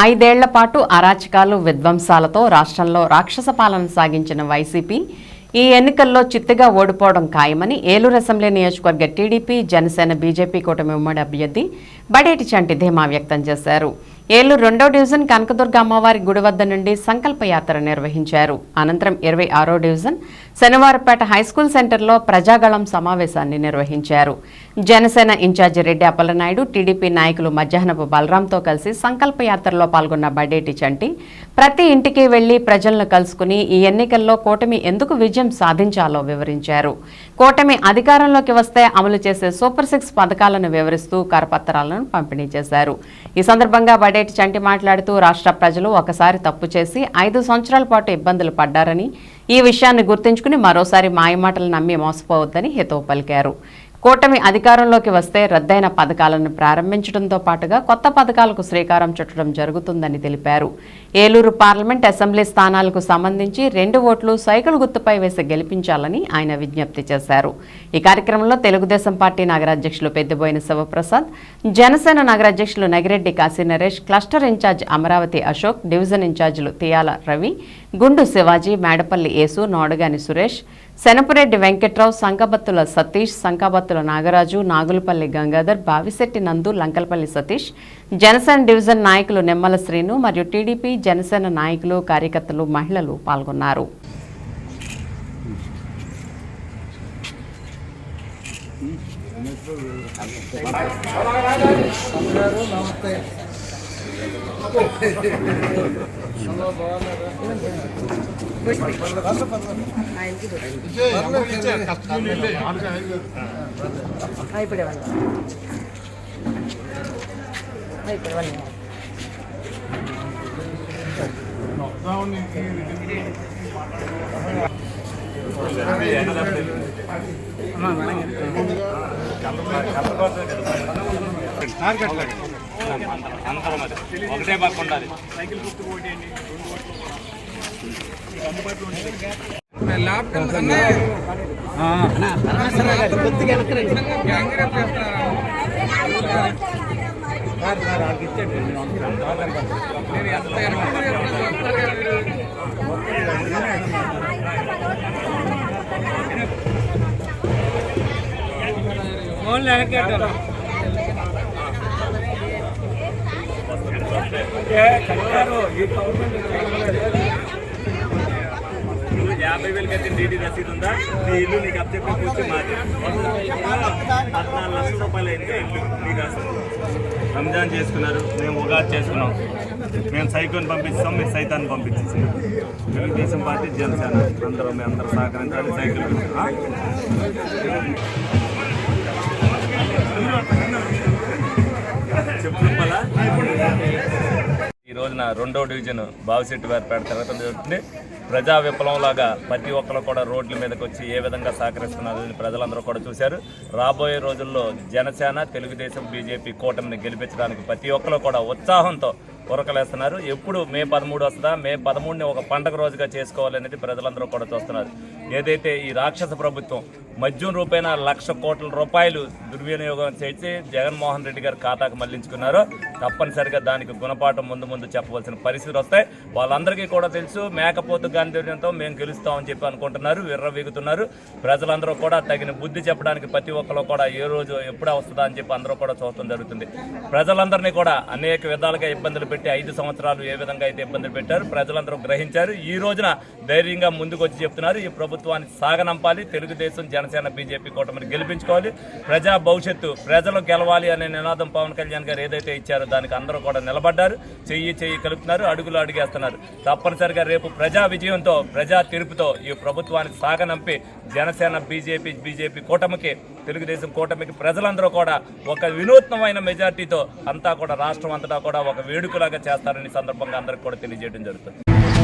5 ఏళ్ల పాటు అరాచకాలు విధ్వంసాలతో రాష్ట్రంలో రాక్షస పాలన సాగించిన వైసీపీ ఈ ఎన్నికల్లో చిత్తుగా ఓడిపోవడం ఖాయమని ఏలూరు అసెంబ్లీ నియోజకవర్గ టీడీపీ జనసేన బీజేపీ కూటమి ఉమ్మడి అభ్యర్థి బడేటి చంటి ధీమా వ్యక్తం చేశారు. ఏలూరు 2వ డివిజన్ కనకదుర్గ అమ్మవారి గుడి వద్ద నుండి సంకల్పయాత్ర నిర్వహించారు. అనంతరం 26వ డివిజన్ శనివారపేట హైస్కూల్ సెంటర్లో ప్రజాగళం సమావేశాన్ని నిర్వహించారు. జనసేన ఇన్ఛార్జి రెడ్డి అప్పలనాయుడు, టీడీపీ నాయకులు మధ్యాహ్నపు బలరాంతో కలిసి సంకల్పయాత్రలో పాల్గొన్న బడేటి చంటి ప్రతి ఇంటికి వెళ్లి ప్రజలను కలుసుకుని ఈ ఎన్నికల్లో కూటమి ఎందుకు విజయం సాధించాలో వివరించారు. కూటమి అధికారంలోకి వస్తే అమలు చేసే సూపర్ 6 పథకాలను వివరిస్తూ కరపత్రాలను పంపిణీ చేశారు. ఈ సందర్భంగా బడేటి చంటి మాట్లాడుతూ రాష్ట్ర ప్రజలు ఒకసారి తప్పు చేసి 5 సంవత్సరాల పాటు ఇబ్బందులు పడ్డారని, ఈ విషయాన్ని గుర్తుంచుకుని మరోసారి మాయమాటలు నమ్మి మోసపోవద్దని హితవు పలికారు. కూటమి అధికారంలోకి వస్తే రద్దయిన పథకాలను ప్రారంభించడంతో పాటుగా కొత్త పథకాలకు శ్రీకారం చుట్టడం జరుగుతుందని తెలిపారు. ఏలూరు పార్లమెంట్ అసెంబ్లీ స్థానాలకు సంబంధించి 2 ఓట్లు సైకిల్ గుర్తుపై వేసి గెలిపించాలని ఆయన విజ్ఞప్తి చేశారు. ఈ కార్యక్రమంలో తెలుగుదేశం పార్టీ నగరాధ్యక్షులు పెద్దిబోయిన శివప్రసాద్, జనసేన నగరాధ్యక్షులు Nagireddy Kasi Naresh, cluster incharge Amaravati Ashok, division ఇన్ఛార్జీలు తియాల రవి, గుండు శివాజీ, మేడపల్లి యేసు, నోడగాని సురేష్, శనపురెడ్డి వెంకట్రావు, సంకబత్తుల సతీష్, సంకబత్తుల నాగరాజు, నాగులపల్లి గంగాధర్, బావిశెట్టి నందు, లంకలపల్లి సతీష్, జనసేన డివిజన్ నాయకులు నిమ్మల శ్రీను మరియు టీడీపీ జనసేన నాయకులు, కార్యకర్తలు, మహిళలు పాల్గొన్నారు. ఒకటే పక్క ఉండాలి. నువ్వు 50,000 కట్టిన డీడీ రసీదు ఉందా? నీ ఇల్లు నీకు అప్పచెప్పి కూర్చొని మాది 14 లక్షల రూపాయలు అయింది ఇల్లు నీకు. అసలు రంజాన్ చేసుకున్నారు, మేము ఉగాది చేసుకున్నాం. మేము సైకోని పంపిస్తాం, మీరు సైతాన్ని పంపించేసాం. తెలుగుదేశం పార్టీ, జనసేన అందరూ సహకరించాలి. సైకిల్ చెప్పుల ఈ రోజున 2వ డివిజన్ బావిశెట్టి వారిపేట తిరగడం జరుగుతుంది. ప్రజా విప్లవంలాగా ప్రతి ఒక్కరు కూడా రోడ్ల మీదకి వచ్చి ఏ విధంగా సహకరిస్తున్నారని ప్రజలందరూ కూడా చూశారు. రాబోయే రోజుల్లో జనసేన, తెలుగుదేశం, బీజేపీ కూటమిని గెలిపించడానికి ప్రతి ఒక్కరు కూడా ఉత్సాహంతో ఉరకలేస్తున్నారు. ఎప్పుడు మే 13 వస్తుందా, మే 13ని ఒక పండగ రోజుగా చేసుకోవాలనేది ప్రజలందరూ కూడా చూస్తున్నారు. ఏదైతే ఈ రాక్షస ప్రభుత్వం మద్యం రూపేణ 1,00,000 కోట్ల రూపాయలు దుర్వినియోగం చేసి జగన్మోహన్ రెడ్డి గారి ఖాతాకు మళ్లించుకున్నారో తప్పనిసరిగా దానికి గుణపాఠం ముందు చెప్పవలసిన పరిస్థితులు వస్తాయి. వాళ్ళందరికీ కూడా తెలుసు, మేకపోతు గాంధీర్యంతో మేము గెలుస్తామని చెప్పి అనుకుంటున్నారు, విర్రవీగుతున్నారు. ప్రజలందరూ కూడా తగిన బుద్ధి చెప్పడానికి ప్రతి ఒక్కరు కూడా ఏ రోజు ఎప్పుడా వస్తుందా అని చెప్పి అందరూ కూడా చూడటం జరుగుతుంది. ప్రజలందరినీ కూడా అనేక విధాలుగా ఇబ్బందులు పెట్టి 5 సంవత్సరాలు ఏ విధంగా అయితే ఇబ్బందులు పెట్టారు ప్రజలందరూ గ్రహించారు. ఈ రోజున ధైర్యంగా ముందుకు వచ్చి చెప్తున్నారు, ఈ ప్రభుత్వాన్ని సాగనంపాలి, తెలుగుదేశం, జనసేన, బీజేపీ కూటమిని గెలిపించుకోవాలి, ప్రజా భవిష్యత్తు ప్రజలు గెలవాలి అనే నినాదం పవన్ కళ్యాణ్ గారు ఏదైతే ఇచ్చారో దానికి అందరూ కూడా నిలబడ్డారు. చెయ్యి కలుపుతున్నారు, అడుగులు అడిగేస్తున్నారు. తప్పనిసరిగా రేపు ప్రజా విజయంతో, ప్రజా తీర్పుతో ఈ ప్రభుత్వాన్ని సాగనంపి జనసేన, బీజేపీ కూటమికి, తెలుగుదేశం కూటమికి ప్రజలందరూ కూడా ఒక వినూత్నమైన మెజార్టీతో అంతా కూడా రాష్ట్రం అంతటా కూడా ఒక వేడుకలాగా చేస్తారని సందర్భంగా అందరికీ కూడా తెలియజేయడం జరుగుతుంది.